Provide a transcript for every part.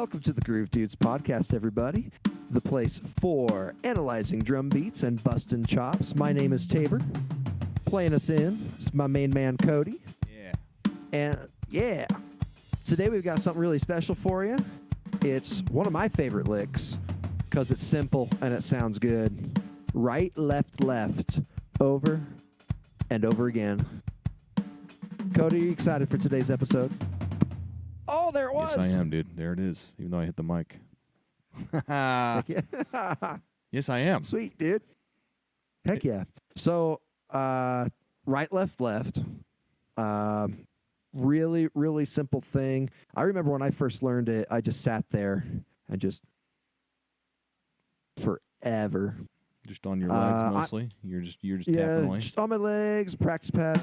Welcome to the Groove Dudes podcast, everybody. The place for analyzing drum beats and busting chops. My name is Tabor. Playing us in is my main man, Cody. And today we've got something really special for you. It's one of my favorite licks because it's simple and it sounds good. Right, left, left, over and over again. Cody, are you excited for today's episode? Oh, there it was. Yes, I am, dude. There it is, even though I hit the mic. Yes, I am. Sweet, dude. Heck yeah. So, right, left, left. Really, really simple thing. I remember when I first learned it, I just sat there and just forever. Just on your legs mostly? You're just tapping away? Just on my legs, practice pad.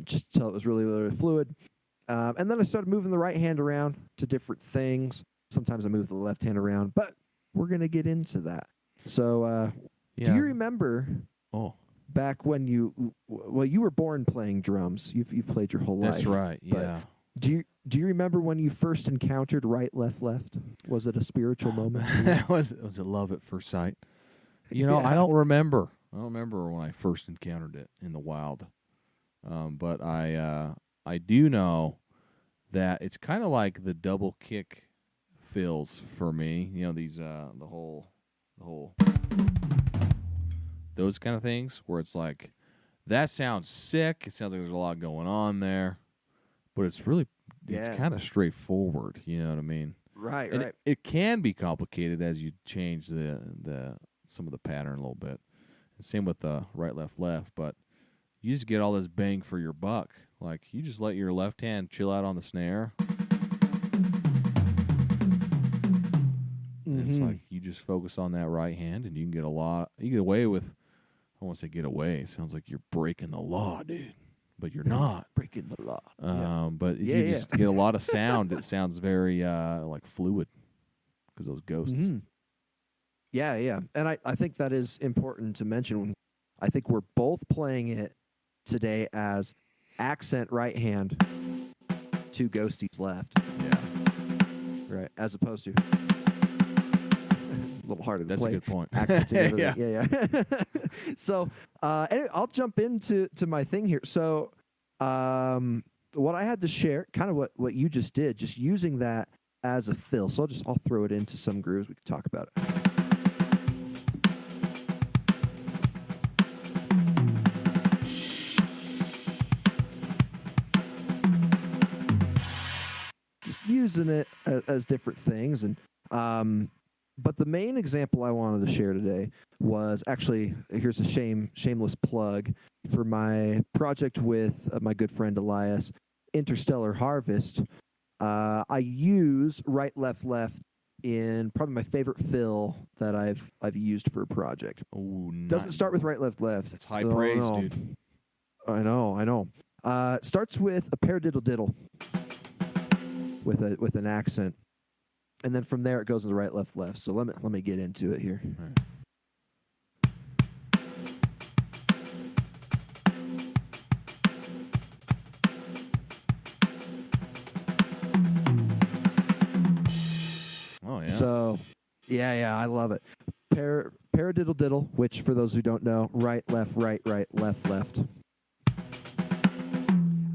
Just until it was really, really fluid. And then I started moving the right hand around to different things. Sometimes I move the left hand around, but we're going to get into that. So, do you remember back when you were born playing drums? You've played your whole life. That's right, yeah. Do you remember when you first encountered right, left, left? Was it a spiritual moment? was it love at first sight? You know, I don't remember. I don't remember when I first encountered it in the wild. But I do know that it's kind of like the double kick fills for me. You know, these the whole those kind of things where it's like that sounds sick. It sounds like there's a lot going on there, but it's really it's kind of straightforward. You know what I mean? Right, and right. It can be complicated as you change the some of the pattern a little bit. And same with the right, left, left, but you just get all this bang for your buck. Like, you just let your left hand chill out on the snare. Mm-hmm. It's like you just focus on that right hand, and you can get you get away with, I won't say get away. It sounds like you're breaking the law, dude. But you're not. Breaking the law. But you just get a lot of sound. It sounds very, like, fluid because those ghosts. Mm-hmm. Yeah. And I think that is important to mention. I think we're both playing it today as accent right hand, two ghosties left. Yeah. Right. As opposed to a little harder to play. That's a good point. Accents and everything. Yeah. So anyway, I'll jump into my thing here. So what I had to share, kind of what you just did, just using that as a fill. So I'll throw it into some grooves. We can talk about it. Using it as different things, and but the main example I wanted to share today was actually, here's a shameless plug for my project with my good friend Elias, Interstellar Harvest. I use right, left, left in probably my favorite fill that I've used for a project. Oh, doesn't start with right, left, left. It's high praise, dude. I know. Starts with a paradiddle diddle. With an accent, and then from there it goes to the right, left, left. So let me get into it here. Right. Oh yeah. So yeah, I love it. Paradiddle diddle, which for those who don't know, right, left, left, left.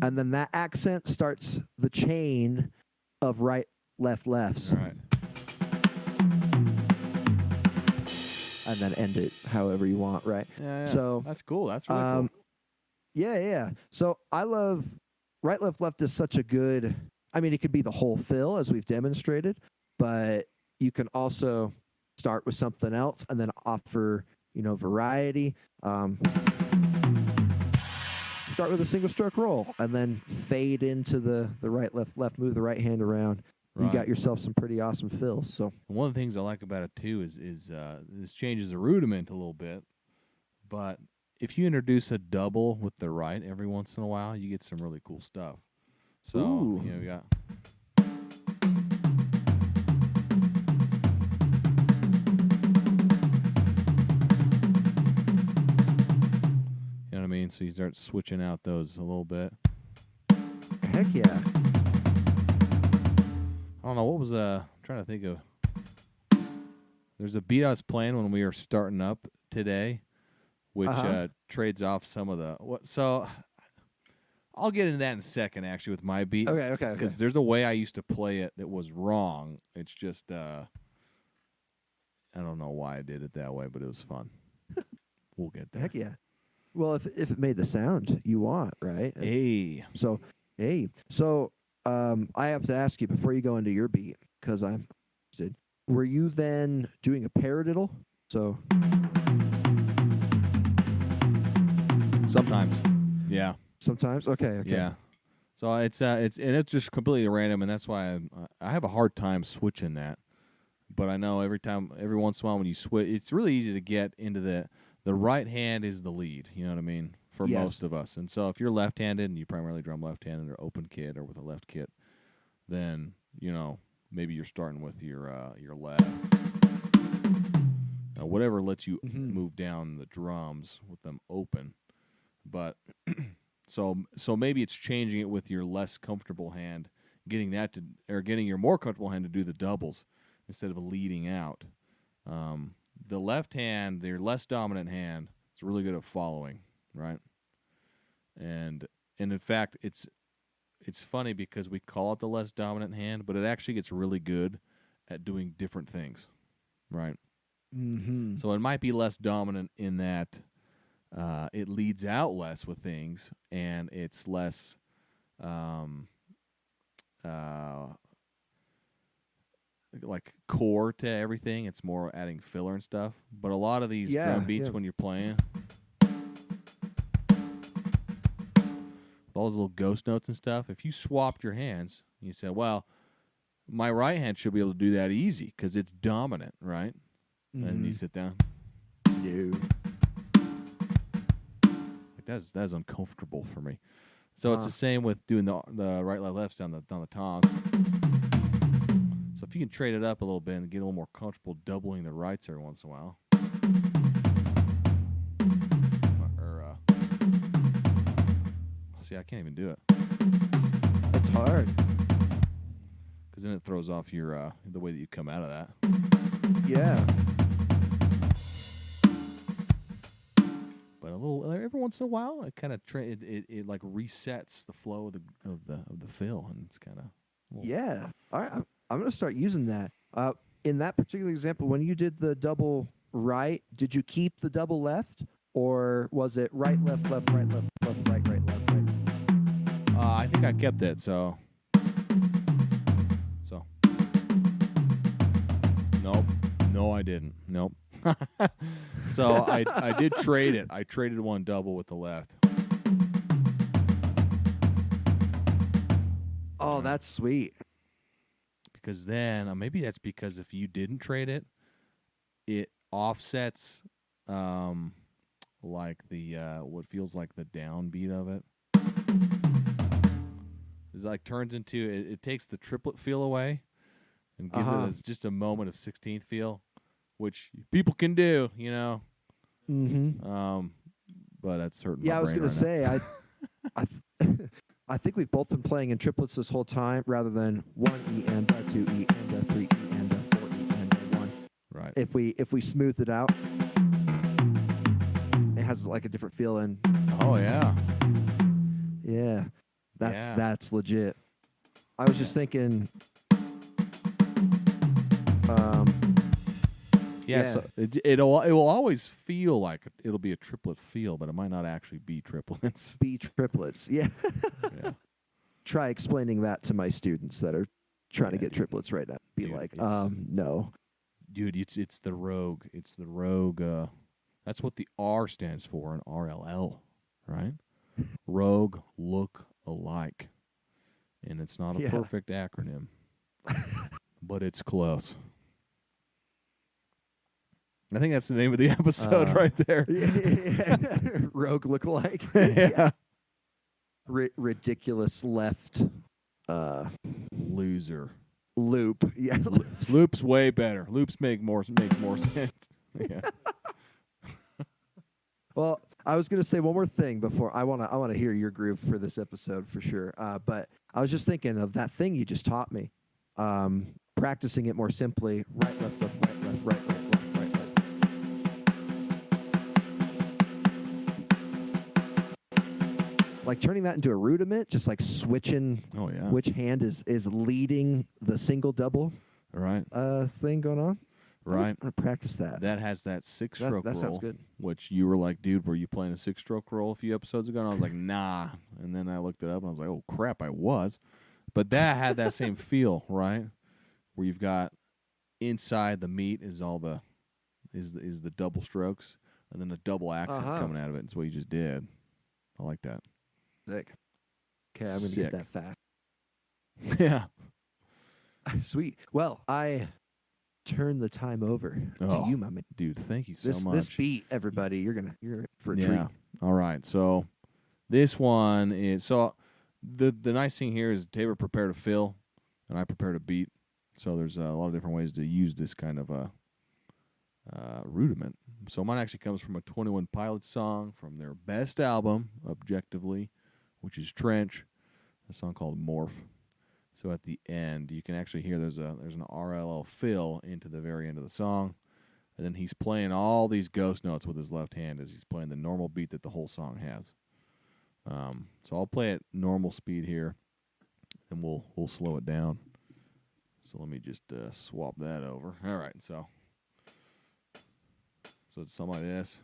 And then that accent starts the chain of right, left, lefts. Right. And then end it however you want, right? Yeah. So that's cool. That's really cool. Yeah. So I love right, left, left is such a good, I mean, it could be the whole fill as we've demonstrated, but you can also start with something else and then offer, variety. Start with a single stroke roll and then fade into the right, left, left, move the right hand around. Right. You got yourself some pretty awesome fills. So one of the things I like about it too is this changes the rudiment a little bit, but if you introduce a double with the right every once in a while, you get some really cool stuff. So we got. So you start switching out those a little bit. Heck yeah. don't know what was I'm trying to think of. There's a beat I was playing when we were starting up today, which trades off some of the what. So I'll get into that in a second, actually, with my beat. Okay. Because there's a way I used to play it that was wrong. It's just I don't know why I did it that way, but it was fun. We'll get there. Heck yeah. Well, if it made the sound you want, right? So I have to ask you before you go into your beat, because I'm interested. Were you then doing a paradiddle? So sometimes, yeah. Sometimes, okay. Yeah. So it's just completely random, and that's why I have a hard time switching that. But I know every once in a while when you switch, it's really easy to get into the right hand is the lead. You know what I mean? For most of us. And so if you're left-handed and you primarily drum left-handed or open kit or with a left kit, then maybe you're starting with your left. Whatever lets you move down the drums with them open. But so maybe it's changing it with your less comfortable hand, getting your more comfortable hand to do the doubles instead of leading out. The left hand, your less dominant hand, is really good at following, right? And in fact, it's funny because we call it the less dominant hand, but it actually gets really good at doing different things, right? Mm-hmm. So it might be less dominant in that it leads out less with things, and it's less like core to everything. It's more adding filler and stuff. But a lot of these drum beats when you're playing, all those little ghost notes and stuff, if you swapped your hands, you said, well, my right hand should be able to do that easy because it's dominant, right? Mm-hmm. And you sit down. No. Like that's uncomfortable for me. So it's the same with doing the right, left down the tom. So if you can trade it up a little bit and get a little more comfortable doubling the rights every once in a while. See, I can't even do it. It's hard. Because then it throws off your the way that you come out of that. Yeah. But a little every once in a while, it kind of it like resets the flow of the fill, and it's kind of yeah. All right, I'm gonna start using that. In that particular example, when you did the double right, did you keep the double left, or was it right, left, left, right, left, left, right, right, left, right? I think I kept it. So. Nope. No, I didn't. Nope. So I did trade it. I traded one double with the left. Oh, that's sweet. Because then, maybe that's because if you didn't trade it, it offsets like the what feels like the downbeat of it. It like turns into it takes the triplet feel away and gives it as just a moment of 16th feel, which people can do, Mm-hmm. But that's hurting. Yeah, I was going to say I think we've both been playing in triplets this whole time, rather than 1 E and 2 E and 3 E and 4 E and 1. Right. If we smooth it out, it has like a different feel. And oh yeah. Yeah. That's legit. I was just thinking. So it will always feel like it'll be a triplet feel, but it might not actually be triplets. Be triplets, yeah. Yeah. Try explaining that to my students that are trying to get triplets right now. Be like, no. Dude, it's the rogue. It's the rogue. That's what the R stands for in RLL, right? Rogue look alike. And it's not a perfect acronym, but it's close. I think that's the name of the episode right there. Yeah. Rogue lookalike. Yeah. Ridiculous left loser. Loop. Yeah. Loop's way better. Loops makes more sense. Yeah. Well, I was going to say one more thing before I want to hear your groove for this episode for sure. But I was just thinking of that thing you just taught me. Practicing it more simply, right, left, left, right, left, right, left, left, right, left. Like turning that into a rudiment, just like switching which hand is leading the single double thing going on. Right. I'm going to practice that. That has that six-stroke roll. That sounds good. Which you were like, dude, were you playing a six-stroke roll a few episodes ago? And I was like, nah. And then I looked it up, and I was like, oh, crap, I was. But that had that same feel, right? Where you've got inside the meat is all the the double strokes, and then the double accent coming out of it. It's what you just did. I like that. Sick. Okay, I'm going to get that fast. Yeah. Sweet. Well, I turn the time over to you, my man. Dude, thank you so much. This beat, everybody, you're for a treat. All right. So this one is the nice thing here is Tabor prepared a fill, and I prepared a beat. So there's a lot of different ways to use this kind of rudiment. So mine actually comes from a 21 Pilots song from their best album, objectively, which is Trench, a song called Morph. So at the end, you can actually hear there's an RLL fill into the very end of the song, and then he's playing all these ghost notes with his left hand as he's playing the normal beat that the whole song has. So I'll play at normal speed here, and we'll slow it down. So let me just swap that over. All right, so it's something like this.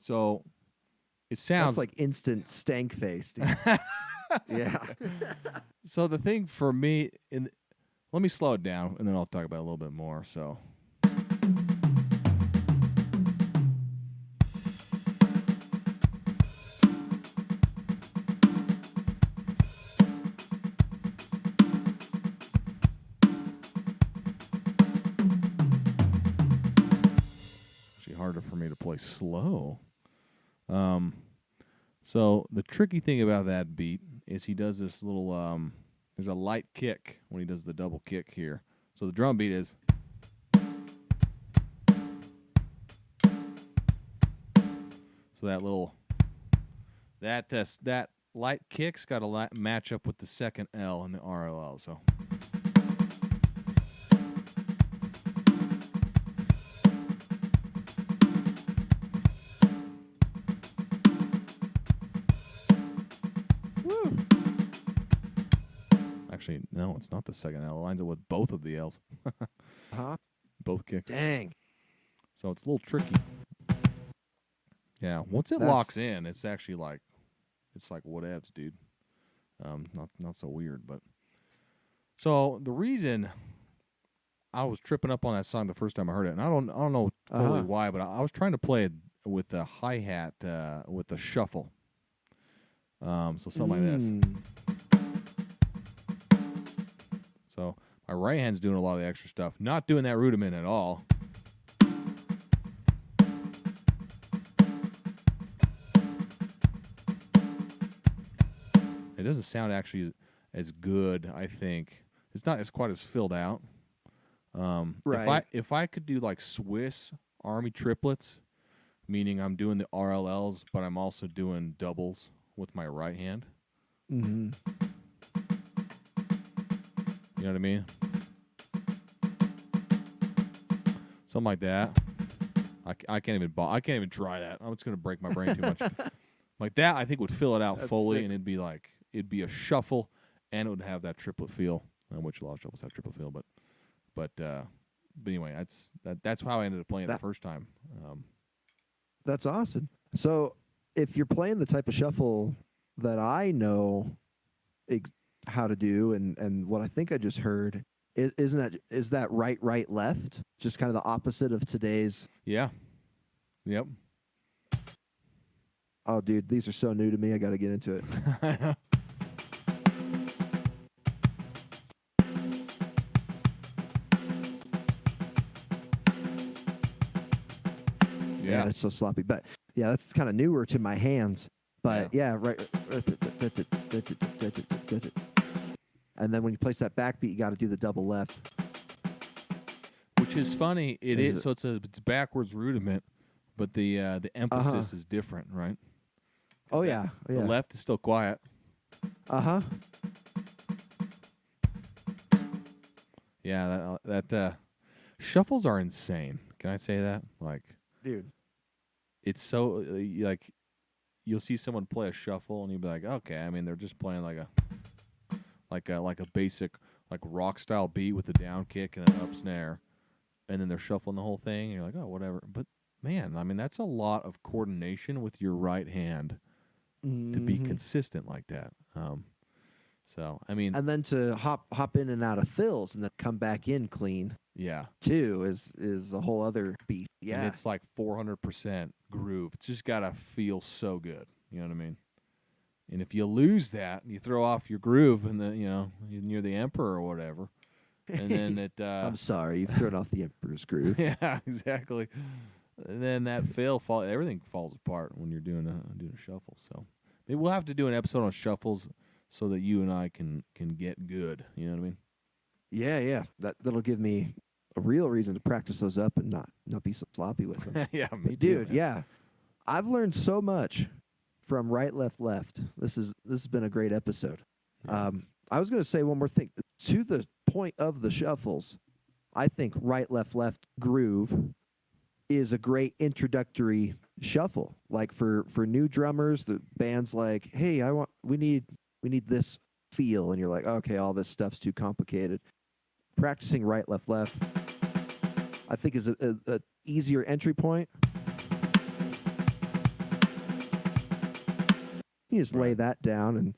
So it sounds like instant stank face, dude. Yeah. So the thing for me, let me slow it down, and then I'll talk about it a little bit more. So. Actually harder for me to play slow. So the tricky thing about that beat is he does this little, there's a light kick when he does the double kick here. So the drum beat is. So that light kick's got to match up with the second L in the RLL. So. Actually, no, it's not the second L. It lines up with both of the L's. Both kicks. Dang. So it's a little tricky. Yeah, once it locks in, it's actually like whatevs, dude. Not so weird, but so the reason I was tripping up on that song the first time I heard it, and I don't know totally why, but I was trying to play it with the hi-hat with the shuffle. So something like this. So my right hand's doing a lot of the extra stuff. Not doing that rudiment at all. It doesn't sound actually as good, I think. It's not as quite as filled out. Right. If I could do like Swiss Army triplets, meaning I'm doing the RLLs, but I'm also doing doubles with my right hand. Mm-hmm. You know what I mean? Something like that. I can't even try that. It's going to break my brain too much. Like that, I think would fill it out fully, sick. And it'd be a shuffle, and it would have that triplet feel, which a lot of shuffles have triplet feel. But anyway, that's how I ended up playing it the first time. That's awesome. So if you're playing the type of shuffle that I know how to do, and what I think I just heard, is that right, left? Just kind of the opposite of today's. Yeah. Yep. Oh, dude, these are so new to me. I got to get into it. Yeah, it's so sloppy. But yeah, that's kind of newer to my hands. But yeah, right. And then when you place that backbeat, you got to do the double left. Which is funny. It is. So it's backwards rudiment, but the emphasis is different, right? Oh yeah. The left is still quiet. Yeah, that shuffles are insane. Can I say that? Like, dude, it's so like you'll see someone play a shuffle and you'll be like, okay, I mean they're just playing like a basic like rock style beat with a down kick and an up snare, and then they're shuffling the whole thing. And you're like, oh, whatever. But man, I mean that's a lot of coordination with your right hand to be consistent like that. So I mean, and then to hop in and out of fills and then come back in clean. Yeah, too is a whole other beat. Yeah, and it's like 400% groove. It's just gotta feel so good. You know what I mean? And if you lose that, you throw off your groove, and then you're the emperor or whatever, and then it. I'm sorry, you've thrown off the emperor's groove. Yeah, exactly. And then that everything falls apart when you're doing a shuffle. So maybe we'll have to do an episode on shuffles so that you and I can get good. You know what I mean? Yeah. That'll give me a real reason to practice those up and not be so sloppy with them. Yeah, me dude. too, yeah, I've learned so much from right, left. This has been a great episode. Yeah. I was going to say one more thing to the point of the shuffles. I think right, left groove is a great introductory shuffle. Like for new drummers, the band's like, hey, we need this feel, and you're like, okay, all this stuff's too complicated. Practicing right, left, I think is a easier entry point. You just lay that down, and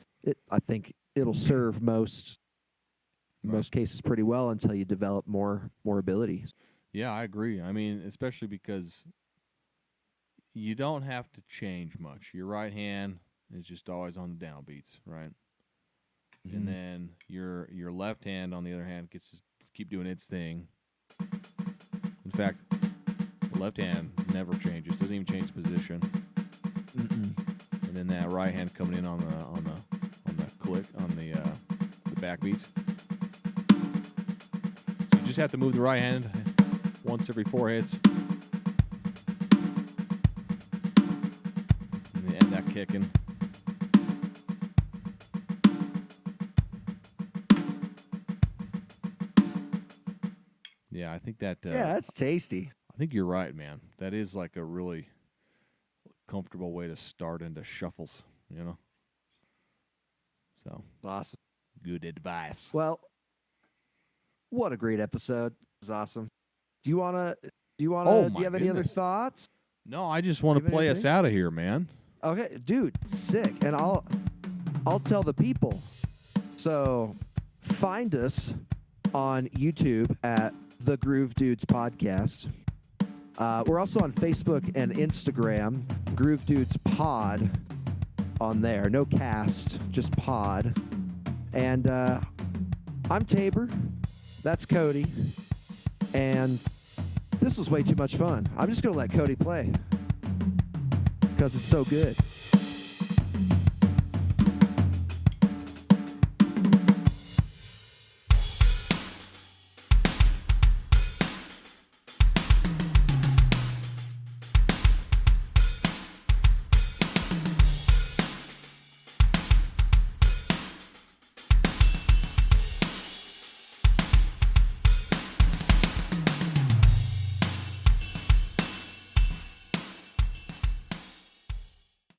I think it'll serve most cases pretty well until you develop more abilities. Yeah, I agree. I mean, especially because you don't have to change much. Your right hand is just always on the downbeats, right? Mm-hmm. And then your left hand, on the other hand, gets to keep doing its thing. In fact, the left hand never changes; doesn't even change position. Mm-mm. And then that right hand coming in on the click on the backbeats. So you just have to move the right hand once every 4 hits. And you end that kicking. Yeah, I think that. That's tasty. I think you're right, man. That is like a really comfortable way to start into shuffles, So awesome. Good advice. Well, what a great episode. This is awesome. Do you have any other thoughts? No, I just want to play us out of here, man. Okay, dude, sick. And I'll tell the people. So find us on YouTube at the Groove Dudes Podcast. We're also on Facebook and Instagram, GrooveDudesPod on there. No cast, just pod. And I'm Tabor. That's Cody. And this was way too much fun. I'm just going to let Cody play because it's so good.